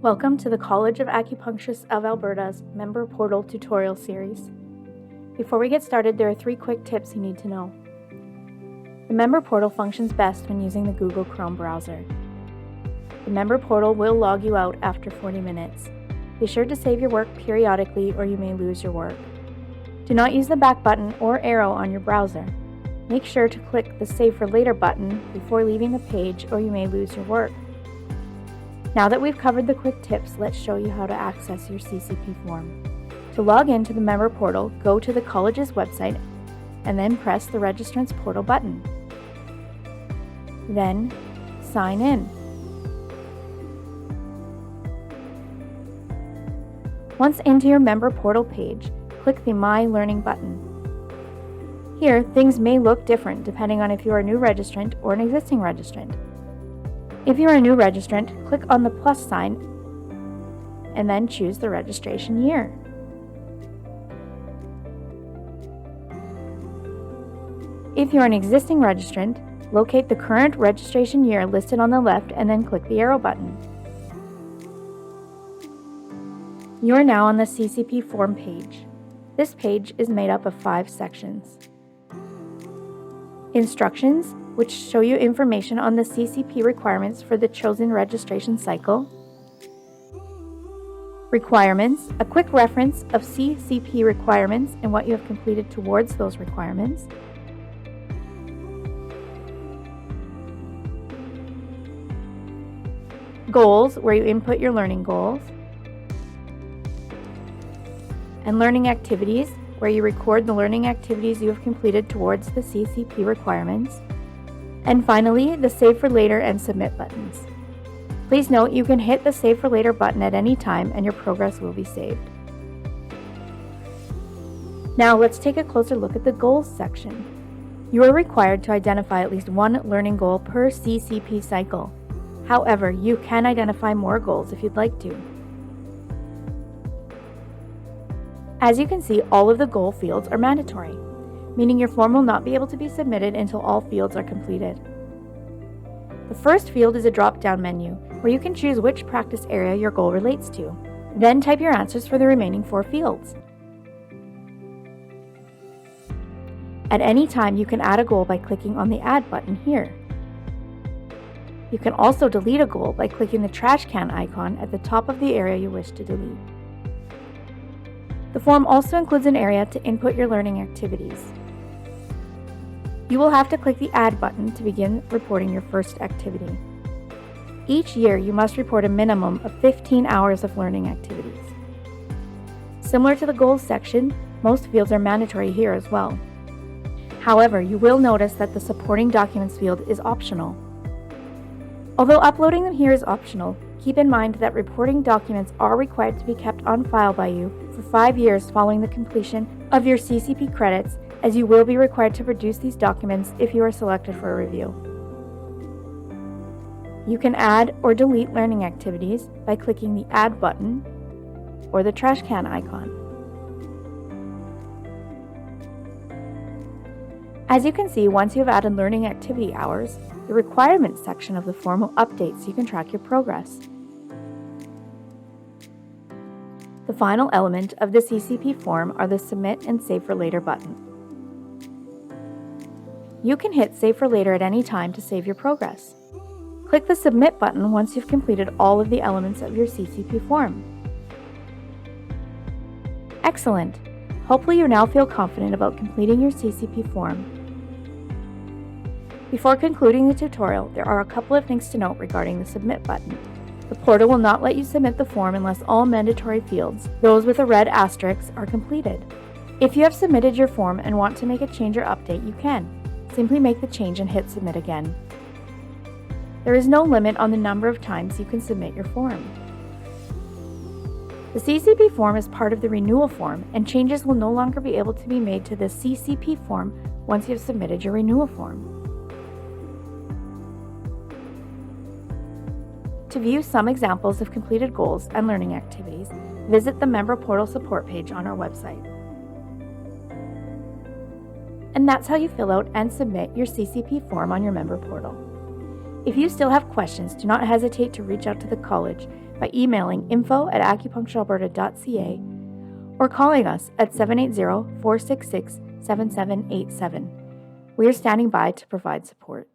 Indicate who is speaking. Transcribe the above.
Speaker 1: Welcome to the College of Acupuncturists of Alberta's Member Portal tutorial series. Before we get started, there are 3 quick tips you need to know. The Member Portal functions best when using the Google Chrome browser. The Member Portal will log you out after 40 minutes. Be sure to save your work periodically or you may lose your work. Do not use the back button or arrow on your browser. Make sure to click the Save for Later button before leaving the page or you may lose your work. Now that we've covered the quick tips, let's show you how to access your CCP form. To log into the Member Portal, go to the college's website and then press the Registrant's Portal button. Then, sign in. Once into your Member Portal page, click the My Learning button. Here, things may look different depending on if you are a new registrant or an existing registrant. If you are a new registrant, click on the plus sign and then choose the registration year. If you are an existing registrant, locate the current registration year listed on the left and then click the arrow button. You are now on the CCP Form page. This page is made up of 5 sections. Instructions, which show you information on the CCP requirements for the chosen registration cycle. Requirements, a quick reference of CCP requirements and what you have completed towards those requirements. Goals, where you input your learning goals. And learning activities, where you record the learning activities you have completed towards the CCP requirements. And finally, the Save for Later and Submit buttons. Please note you can hit the Save for Later button at any time and your progress will be saved. Now let's take a closer look at the Goals section. You are required to identify at least 1 learning goal per CCP cycle. However, you can identify more goals if you'd like to. As you can see, all of the goal fields are mandatory, meaning your form will not be able to be submitted until all fields are completed. The first field is a drop-down menu, where you can choose which practice area your goal relates to. Then type your answers for the remaining 4 fields. At any time, you can add a goal by clicking on the Add button here. You can also delete a goal by clicking the trash can icon at the top of the area you wish to delete. The form also includes an area to input your learning activities. You will have to click the Add button to begin reporting your first activity. Each year, you must report a minimum of 15 hours of learning activities. Similar to the Goals section, most fields are mandatory here as well. However, you will notice that the Supporting Documents field is optional. Although uploading them here is optional, keep in mind that reporting documents are required to be kept on file by you for 5 years following the completion of your CCP credits, as you will be required to produce these documents if you are selected for a review. You can add or delete learning activities by clicking the Add button or the trash can icon. As you can see, once you have added learning activity hours, the requirements section of the form will update so you can track your progress. The final element of the CCP form are the Submit and Save for Later button. You can hit Save for Later at any time to save your progress. Click the Submit button once you've completed all of the elements of your CCP form. Excellent! Hopefully you now feel confident about completing your CCP form. Before concluding the tutorial, there are a couple of things to note regarding the Submit button. The portal will not let you submit the form unless all mandatory fields, those with a red asterisk, are completed. If you have submitted your form and want to make a change or update, you can. Simply make the change and hit Submit again. There is no limit on the number of times you can submit your form. The CCP form is part of the renewal form, and changes will no longer be able to be made to the CCP form once you have submitted your renewal form. To view some examples of completed goals and learning activities, visit the Member Portal support page on our website. And that's how you fill out and submit your CCP form on your Member Portal. If you still have questions, do not hesitate to reach out to the college by emailing info@acupuncturealberta.ca or calling us at 780-466-7787. We are standing by to provide support.